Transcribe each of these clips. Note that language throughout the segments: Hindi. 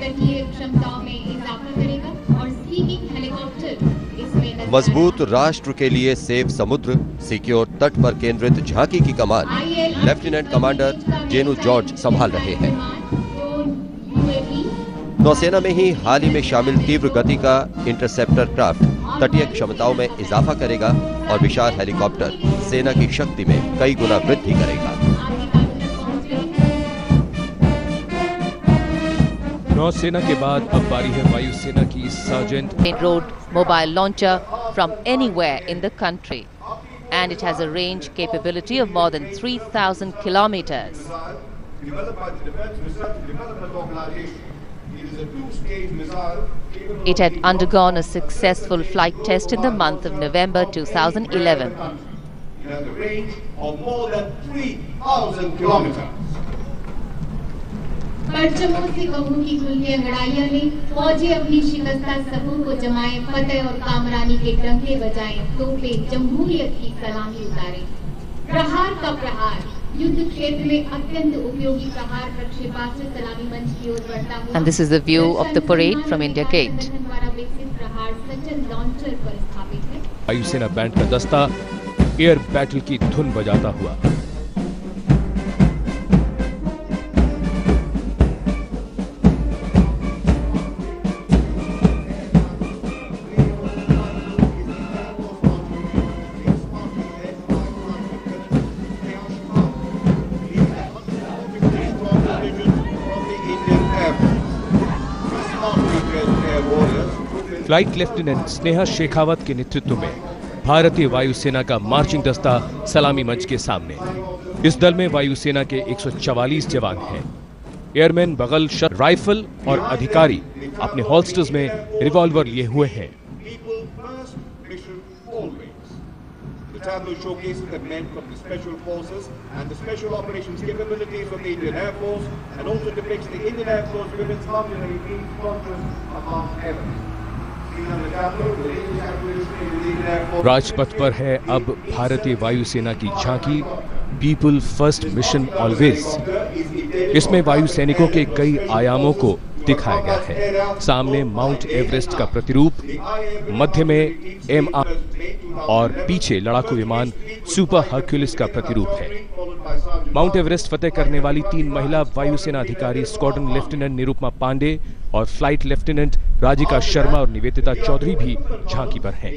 तटीय क्षमताओं में इजाफा करेगा और सी किंग हेलीकॉप्टर इसमें मजबूत राष्ट्र के लिए सेफ समुद्र सिक्योर तट पर केंद्रित झांकी की कमान लेफ्टिनेंट कमांडर जेनू जॉर्ज संभाल रहे हैं। नौसेना में ही हाल ही में शामिल तीव्र गति का इंटरसेप्टर क्राफ्ट तटीय क्षमताओं में इजाफा करेगा और विशाल हेलीकॉप्टर सेना की शक्ति में कई गुना वृद्धि करेगा। नौसेना के बाद अब बारी है वायुसेना की sergeant road mobile launcher from anywhere in the country and it has a range capability of more than 3,000 kilometers. It had undergone a successful flight test in the month of November 2011. It has a range of more than 3,000 kilometers. परचमों से कहूं कि खुल के अंगड़ाइयां ने फौजी अपनी शिकस्ता सफों को जमाए फतेह और कामरानी के डंके बजाए तोपे जमहूरियत की सलामी उतारे। प्रहार का प्रहार युद्ध क्षेत्र में अत्यंत उपयोगी प्रहार प्रक्षेपास्त्र सलामी मंच की ओर बढ़ता हुआ। And this is the view of the parade from India Gate. द्वारा विकसित प्रहार सचल लॉन्चर पर स्थापित है। वायुसेना बैंड का दस्ता एयर बैटल की धुन बजाता हुआ फ्लाइट लेफ्टिनेंट स्नेहा शेखावत के नेतृत्व में भारतीय वायुसेना का मार्चिंग दस्ता सलामी मंच के सामने। इस दल में वायुसेना के 144 जवान हैं। एयरमैन बगल राइफल और अधिकारी अपने हॉल्स्टर्स में रिवॉल्वर लिए हुए हैं। The tableau showcases the men from the special forces and the special operations capabilities of the Indian Air Force and also depicts the Indian Air Force women's artillery being contrast among ever. Rajpath पर है अब भारतीय वायुसेना की झांकी पीपल फर्स्ट मिशन ऑलवेज। इसमें वायु सैनिकों के कई आयामों को दिखाया गया है। सामने माउंट एवरेस्ट का प्रतिरूप, मध्य में MR और पीछे लड़ाकू विमान सुपर हर्क्यूलिस का प्रतिरूप है। माउंट एवरेस्ट फतेह करने वाली 3 महिला वायुसेना अधिकारी स्क्वाड्रन लेफ्टिनेंट निरुपमा पांडे और फ्लाइट लेफ्टिनेंट राजिका शर्मा और निवेदिता चौधरी भी झांकी पर हैं।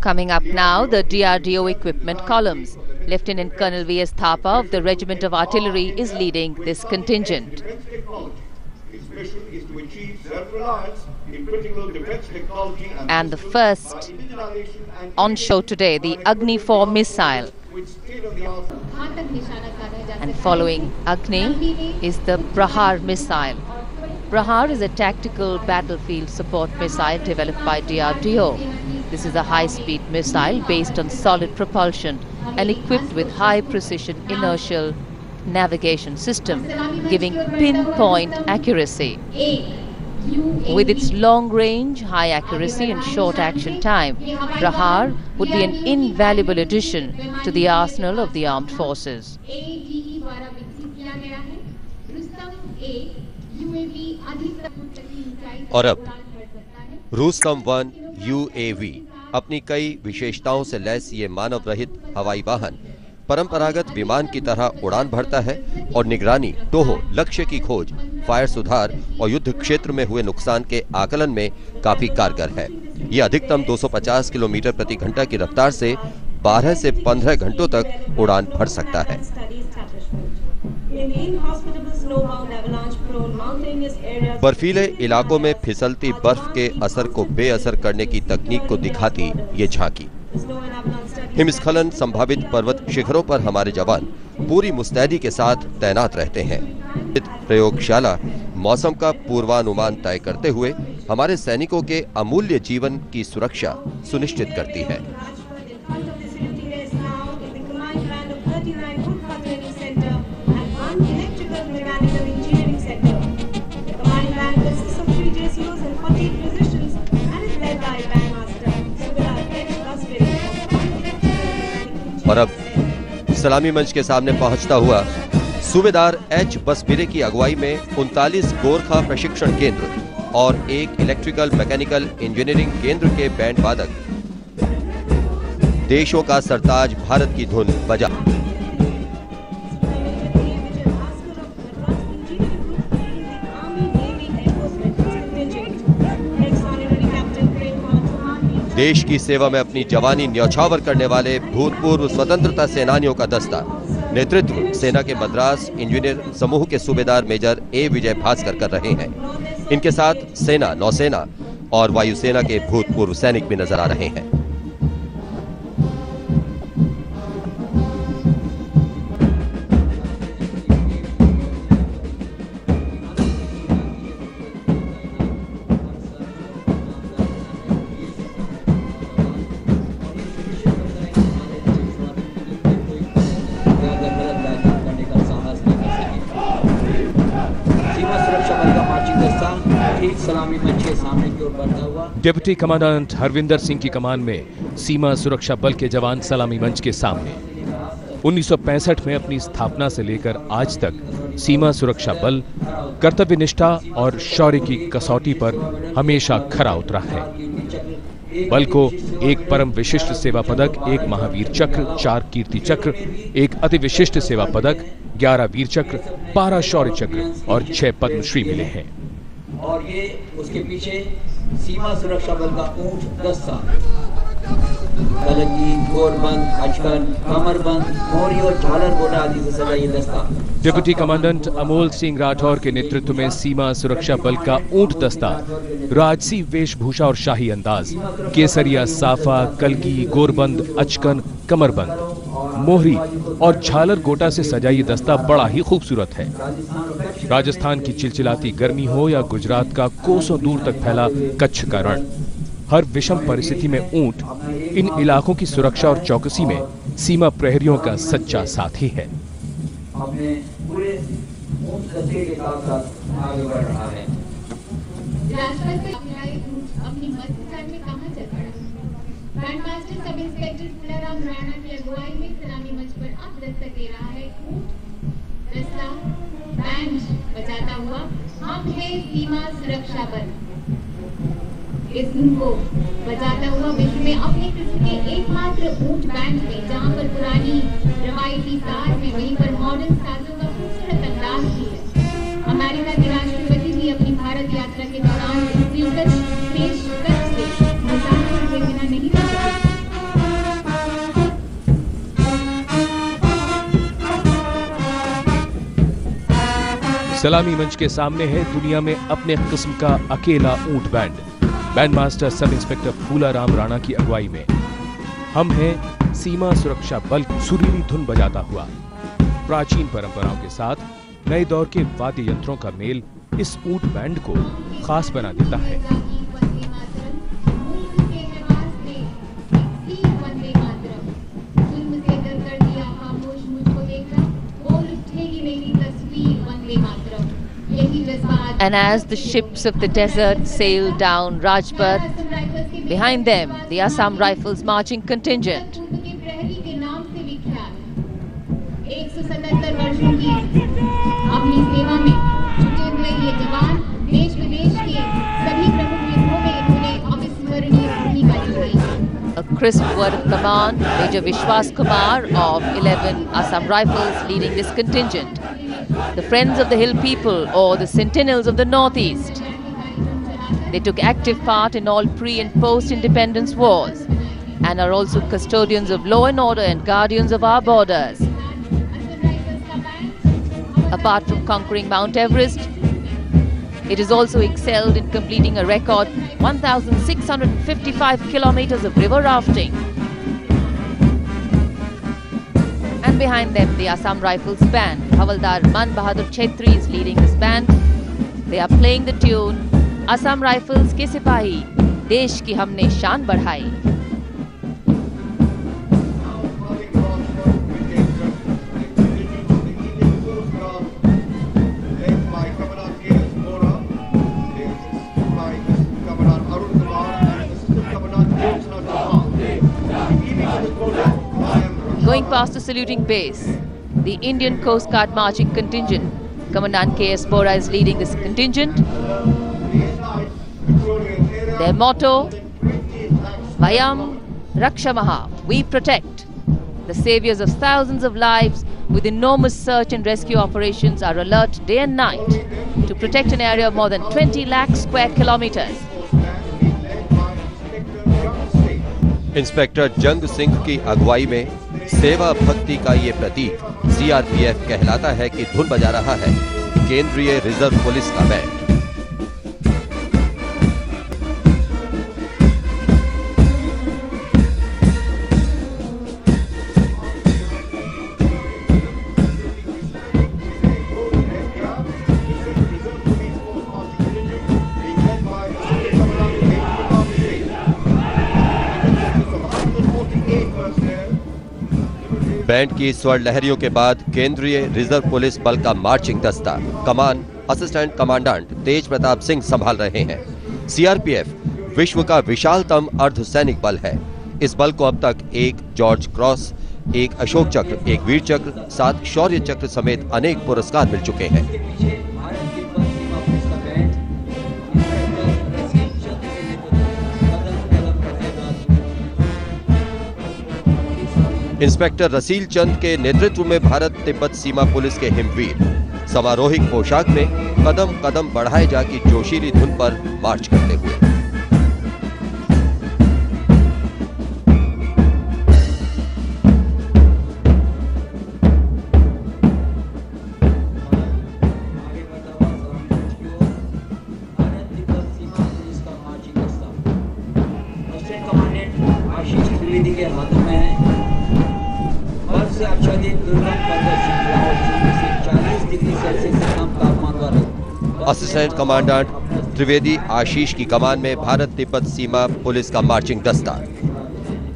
Coming up now, the DRDO equipment columns. Lieutenant Colonel V.S. Thapa of the Regiment of Artillery is leading this contingent. And the first on show today, the Agni 4 missile. And following Agni is the Prahar missile. Prahar is a tactical battlefield support missile developed by DRDO. This is a high-speed missile based on solid propulsion and equipped with high-precision inertial navigation system, giving pinpoint accuracy. With its long range, high accuracy and short action time, Prahar would be an invaluable addition to the arsenal of the armed forces. और अब रुस्तम 1 UAV अपनी कई विशेषताओं से लैस ये मानव रहित हवाई वाहन परंपरागत विमान की तरह उड़ान भरता है और निगरानी, टोहो, लक्ष्य की खोज, फायर सुधार और युद्ध क्षेत्र में हुए नुकसान के आकलन में काफी कारगर है। ये अधिकतम 250 किलोमीटर प्रति घंटा की रफ्तार से 12 से 15 घंटों तक उड़ान भर सकता है। बर्फीले इलाकों में फिसलती बर्फ के असर को बेअसर करने की तकनीक को दिखाती ये झांकी। हिमस्खलन संभावित पर्वत शिखरों पर हमारे जवान पूरी मुस्तैदी के साथ तैनात रहते हैं। प्रयोगशाला मौसम का पूर्वानुमान तय करते हुए हमारे सैनिकों के अमूल्य जीवन की सुरक्षा सुनिश्चित करती है। और अब सलामी मंच के सामने पहुंचता हुआ सूबेदार एच बसबिरे की अगुवाई में 39 गोरखा प्रशिक्षण केंद्र और एक इलेक्ट्रिकल मैकेनिकल इंजीनियरिंग केंद्र के बैंड वादक देशों का सरताज भारत की धुन बजा। देश की सेवा में अपनी जवानी न्यौछावर करने वाले भूतपूर्व स्वतंत्रता सेनानियों का दस्ता नेतृत्व सेना के मद्रास इंजीनियर समूह के सूबेदार मेजर ए विजय भास्कर कर रहे हैं। इनके साथ सेना, नौसेना और वायुसेना के भूतपूर्व सैनिक भी नजर आ रहे हैं। डिप्टी कमांडेंट हरविंदर सिंह की कमान में सीमा सुरक्षा बल के जवान सलामी मंच के सामने 1965 में अपनी स्थापना से लेकर आज तक सीमा सुरक्षा बल कर्तव्य निष्ठा और शौर्य की कसौटी पर हमेशा खरा उतरा है। बल को एक परम विशिष्ट सेवा पदक, एक महावीर चक्र, 4 कीर्ति चक्र, एक अति विशिष्ट सेवा पदक, 11 वीर चक्र, 12 शौर्य चक्र और 6 पद्मश्री मिले हैं। और ये उसके पीछे सीमा सुरक्षा बल का ऊंट दस्ता, कलंगी, गोरबंद, अचकन, कमरबंद, मोहरी और झालर गोटा आदि से सजा ये दस्ता। डिप्टी कमांडेंट अमोल सिंह राठौर के नेतृत्व में सीमा सुरक्षा बल का ऊंट दस्ता राजसी वेशभूषा और शाही अंदाज, केसरिया, साफा, कलगी, गोरबंद, अचकन, कमरबंद, मोहरी और झालर गोटा से सजा ये दस्ता बड़ा ही खूबसूरत है। राजस्थान की चिलचिलाती गर्मी हो या गुजरात का कोसों दूर तक फैला कच्छ का रण, हर विषम परिस्थिति में ऊंट इन इलाकों की सुरक्षा और चौकसी में सीमा प्रहरियों का सच्चा साथी है। अपने पूरे ऊंट दस्ते के साथ आगे बढ़ रहा है। अपनी मस्जिद में कहां चल पड़ा? Band master sub inspector Phularam Rana की अगुवाई में सलामी मंच पर अब दस्तक दे रहा है ऊंट दस्ता बैंड बजाता हुआ। हम है सीमा सुरक्षा बल। इस धुन को बजाता हुआ विश्व में अपने किस्म के एकमात्र ऊंट बैंड में, जहां पर पुरानी रवायती साज में वहीं पर मॉडर्न साजों का खूबसूरत अंदाज भी है। अमेरिका के राष्ट्रपति भी अपनी भारत यात्रा के दौरान इस दिलकश पेशकश से मुसाफिर के बिना नहीं रह सकते। सलामी मंच के सामने है दुनिया में अपने किस्म का अकेला ऊंट band. Band master sub inspector Phularam Rana की अगुवाई में हम हैं सीमा सुरक्षा बल सुरीली धुन बजाता हुआ। प्राचीन परंपराओं के साथ नए दौर के वाद्य यंत्रों का मेल इस ऊंट बैंड को खास बना देता है। And as the ships of the desert sail down Rajpath, behind them the Assam Rifles marching contingent. 177 वर्षों की अपनी सेवा में जुटे हुए ये जवान देश विदेश के सभी प्रमुख युद्धों में इन्होंने अविस्मरणीय भूमिका निभाई। A crisp word of command, Major Vishwas Kumar of 11 Assam Rifles leading this contingent. The Friends of the Hill People or the Sentinels of the Northeast. They took active part in all pre- and post-independence wars and are also custodians of law and order and guardians of our borders. Apart from conquering Mount Everest, it has also excelled in completing a record 1,655 kilometers of river rafting. And behind them, the Assam Rifles band. Havaldar Man Bahadur Chetri is leading this band. They are playing the tune Assam Rifles ke Sipahi, Desh ki humne shaan badhai. Going past the saluting base, the Indian Coast Guard marching contingent. Commandant K.S. Bora is leading this contingent. Their motto, Vayam Rakshamaha, we protect. The saviors of thousands of lives with enormous search and rescue operations are alert day and night to protect an area of more than 20 lakh square kilometers. Inspector जंग सिंह की अगुवाई में सेवा भक्ति का ये प्रतीक सीआरपीएफ कहलाता है कि धुन बजा रहा है केंद्रीय रिजर्व पुलिस का बैंड। बैंड की स्वर लहरियों के बाद केंद्रीय रिजर्व पुलिस बल का मार्चिंग दस्ता कमान असिस्टेंट कमांडेंट तेज प्रताप सिंह संभाल रहे हैं। सीआरपीएफ विश्व का विशालतम अर्धसैनिक बल है। इस बल को अब तक एक जॉर्ज क्रॉस, एक अशोक चक्र, एक वीर चक्र, 7 शौर्य चक्र समेत अनेक पुरस्कार मिल चुके हैं। इंस्पेक्टर रसील चंद के नेतृत्व में भारत तिब्बत सीमा पुलिस के हिमवीर समारोहिक पोशाक में कदम कदम बढ़ाए जा की जोशीली धुन पर मार्च करते हुए। आशीष त्रिवेदी के हाथों में है से आच्छादित दुर्गम पर्वत श्रृंखलाओं से 40 डिग्री सेल्सियस से कम तापमान वाले असिस्टेंट कमांडेंट त्रिवेदी आशीष की कमान में भारत तिब्बत सीमा पुलिस का मार्चिंग दस्ता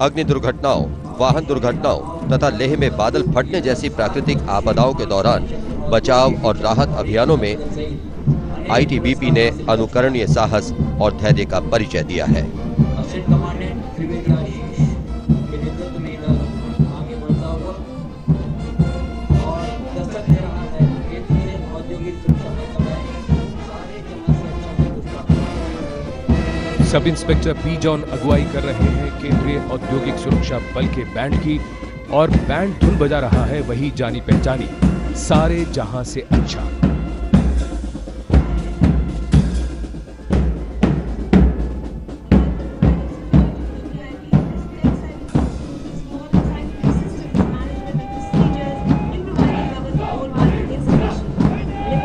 अग्नि दुर्घटनाओं, वाहन दुर्घटनाओं तथा लेह में बादल फटने जैसी प्राकृतिक आपदाओं के दौरान बचाव और राहत अभियानों में आईटीबीपी ने अनुकरणीय साहस और धैर्य का परिचय दिया है। सब इंस्पेक्टर पी जॉन अगुवाई कर रहे हैं केंद्रीय औद्योगिक सुरक्षा बल के बैंड की और बैंड धुन बजा रहा है वही जानी पहचानी सारे जहां से अच्छा।